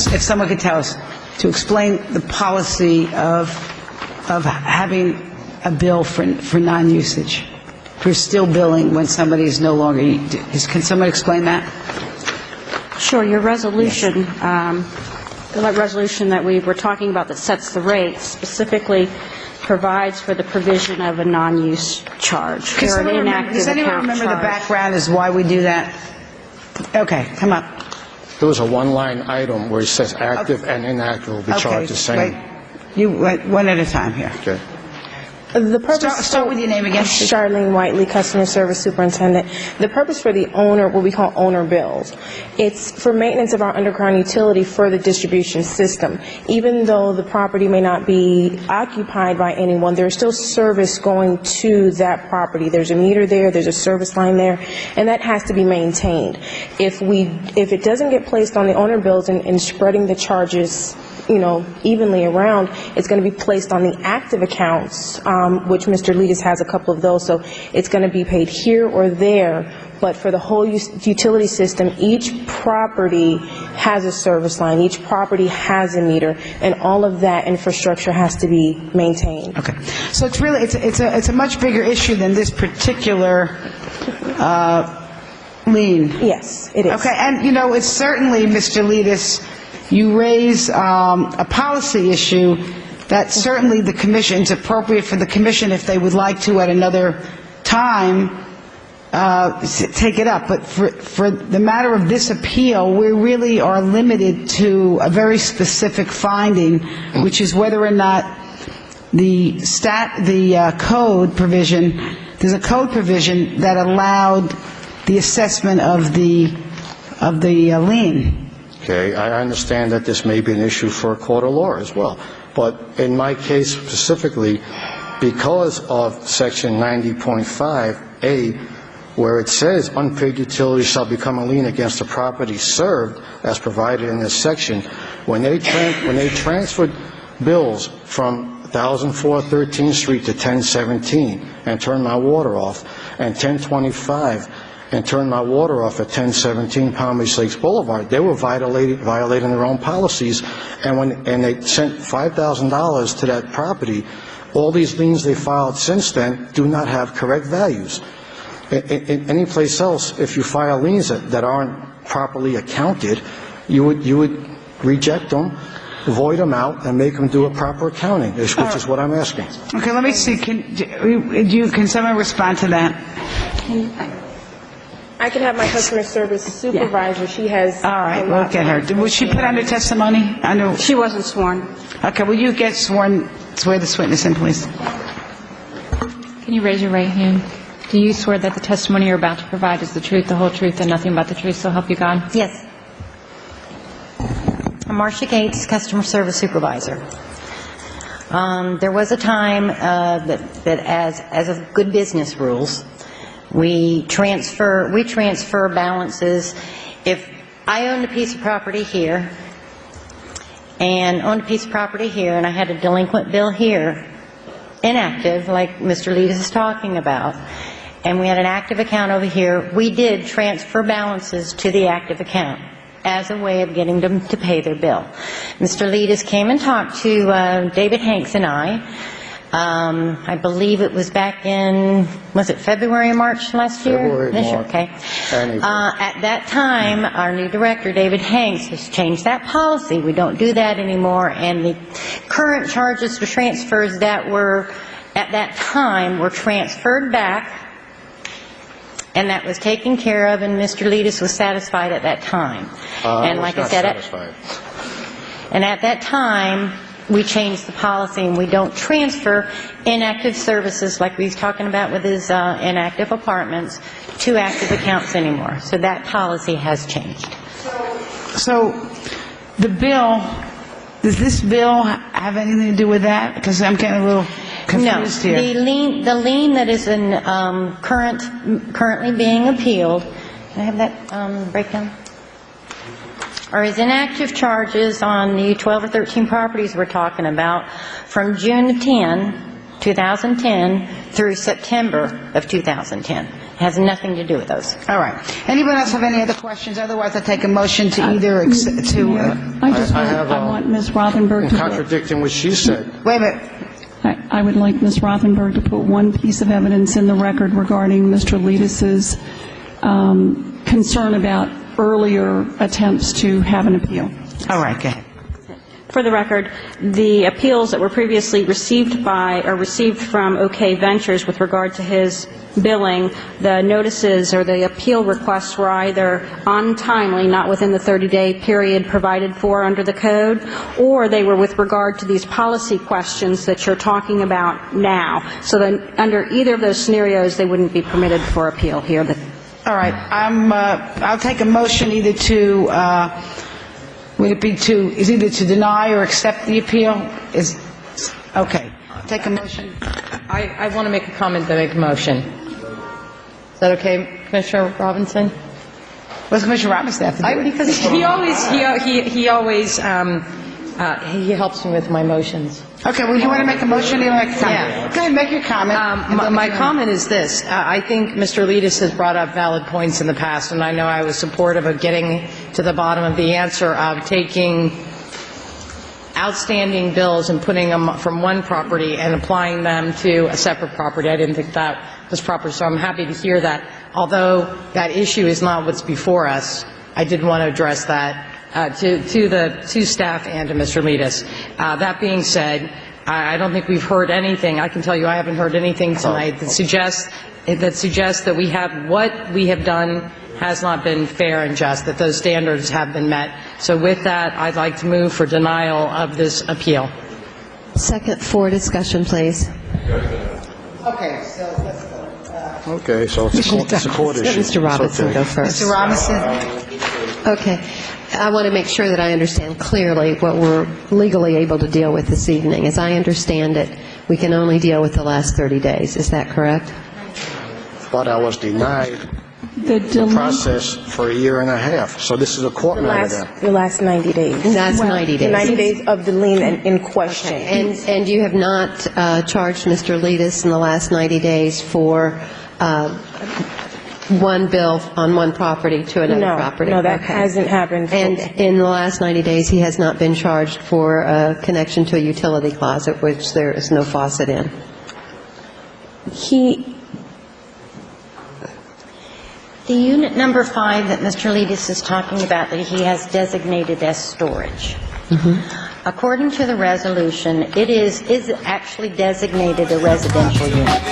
if someone could tell us, to explain the policy of having a bill for non-usage, for still billing when somebody is no longer. Can someone explain that? Sure. Your resolution, the resolution that we were talking about that sets the rate, specifically provides for the provision of a non-use charge. Does anyone remember the background as why we do that? Okay, come up. There was a one-line item where it says active and inactive will be charged the same. Wait. You one at a time here. Okay. The purpose start with your name again. Charlene Whiteley, Customer Service Superintendent. The purpose for the owner, what we call owner bills, it's for maintenance of our underground utility for the distribution system. Even though the property may not be occupied by anyone, there's still service going to that property. There's a meter there, there's a service line there, and that has to be maintained. If it doesn't get placed on the owner bills and spreading the charges, evenly around, it's going to be placed on the active accounts, which Mr. Leadis has a couple of those, so it's going to be paid here or there. But for the whole utility system, each property has a service line, each property has a meter, and all of that infrastructure has to be maintained. Okay, so it's really it's a much bigger issue than this particular lien. Yes, it is. Okay, and it's certainly, Mr. Leadis, you raise a policy issue that certainly the Commission, it's appropriate for the Commission, if they would like to at another time, take it up. But for the matter of this appeal, we really are limited to a very specific finding, which is whether or not the code provision, there's a code provision that allowed the assessment of the lien. Okay, I understand that this may be an issue for a court of law as well. But in my case specifically, because of Section 90.5A, where it says unpaid utilities shall become a lien against the property served, as provided in this section, when they transferred bills from 1004 13th Street to 1017 and turned my water off, and 1025 and turned my water off at 1017 Palm Beach Lakes Boulevard, they were violating their own policies, and they sent $5,000 to that property. All these liens they filed since then do not have correct values. In any place else, if you file liens that aren't properly accounted, you would reject them, void them out, and make them do a proper accounting, which is what I'm asking. Okay, let me see. Can someone respond to that? I can have my customer service supervisor. She has. All right, we'll get her. Was she put under testimony? I know she wasn't sworn. Okay, will you get sworn? Swear this witness in, please. Can you raise your right hand? Do you swear that the testimony you're about to provide is the truth, the whole truth, and nothing but the truth, so help you God? Yes. I'm Marcia Gates, Customer Service Supervisor. There was a time that as of good business rules, we transfer balances. If I owned a piece of property here and I had a delinquent bill here, inactive, like Mr. Leadis is talking about, and we had an active account over here, we did transfer balances to the active account as a way of getting them to pay their bill. Mr. Leadis came and talked to David Hanks and I believe it was back in, was it February or March last year? February, March. Okay. At that time, our new director, David Hanks, has changed that policy. We don't do that anymore, and the current charges for transfers that were at that time were transferred back, and that was taken care of, and Mr. Leadis was satisfied at that time. And like I said, and at that time, we changed the policy, and we don't transfer inactive services like we was talking about with his inactive apartments to active accounts anymore. So that policy has changed. So the bill, does this bill have anything to do with that? Because I'm getting a little confused here. No, the lien that is in currently being appealed, can I have that breakdown? Or his inactive charges on the 12 or 13 properties we're talking about from June 10, 2010 through September of 2010 Has nothing to do with those. All right. Anyone else have any other questions? Otherwise, I'll take a motion to either, I want Ms. Rothenberg to... Contradicting what she said. wait a minute. I would like Ms. Rothenberg to put one piece of evidence in the record regarding Mr. Leadis's concern about earlier attempts to have an appeal. All right, go ahead. For the record, the appeals that were previously received from OK Ventures with regard to his billing, the notices or the appeal requests were either untimely, not within the 30-day period provided for under the code, or they were with regard to these policy questions that you're talking about now. So then under either of those scenarios, they wouldn't be permitted for appeal here. All right. I'll take a motion either to, is either to deny or accept the appeal? Okay. Take a motion. I want to make a comment to make a motion. Is that okay, Commissioner Robinson? What's Commissioner Robinson have to do? Because he helps me with my motions. Okay, well, you want to make a motion or you want to make a comment? Yeah. Go ahead, make your comment. My comment is this. I think Mr. Leadis has brought up valid points in the past, and I know I was supportive of getting to the bottom of the answer of taking outstanding bills and putting them from one property and applying them to a separate property. I didn't think that was proper, so I'm happy to hear that. Although that issue is not what's before us, I did want to address that to staff and to Mr. Leadis. That being said, I don't think we've heard anything. I can tell you I haven't heard anything tonight that suggests that what we have done has not been fair and just, that those standards have been met. So with that, I'd like to move for denial of this appeal. Second for discussion, please. Okay, so let's go. Okay, so it's a court issue. Mr. Robinson, go first. Mr. Robinson. Okay. I want to make sure that I understand clearly what we're legally able to deal with this evening. As I understand it, we can only deal with the last 30 days. Is that correct? But I was denied the process for a year and a half. So this is a court matter then. The last 90 days. That's 90 days. The 90 days of the lien in question. Okay. And you have not charged Mr. Leadis in the last 90 days for one bill on one property to another property? No, that hasn't happened. And in the last 90 days, he has not been charged for a connection to a utility closet, which there is no faucet in? The unit number 5 that Mr. Leadis is talking about that he has designated as storage. According to the resolution, it is actually designated a residential unit.